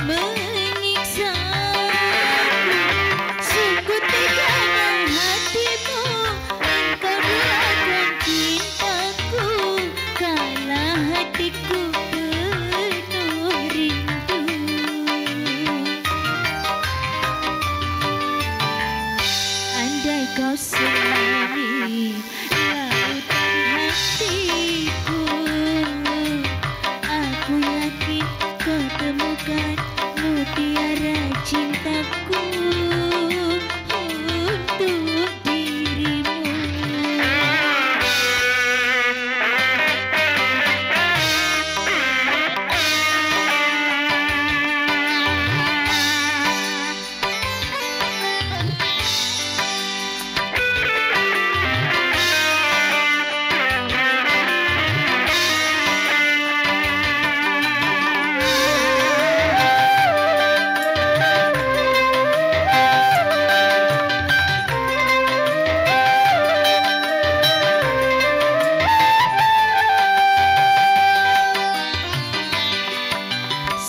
menyiksa. Sungguh teganya hatimu, engkau duakan cintaku, kala hatiku penuh rindu. Andai kau sendiri lautan hatiku, aku yakin kau temukan mutiara cintaku untuk dirimu.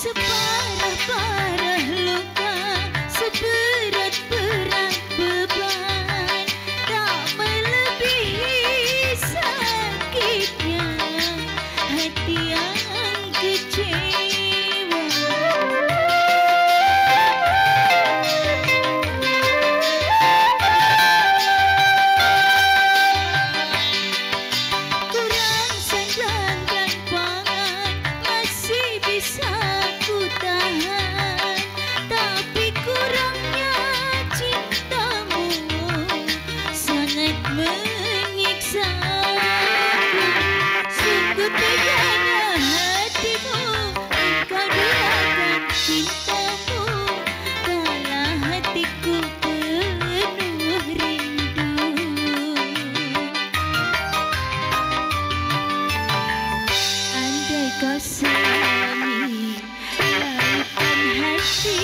Separah-parah luka, seberat-berat beban, tak melebihi sakitnya hati yang kecewa. Kurang sandang dan pangan masih bisa ku tahan, tapi kurangnya cintamu sangat menyiksa. Sungguh teganya hatimu, engkau duakan cintamu, kala hatiku penuh rindu. Andai kau sayangi lautan hatiku,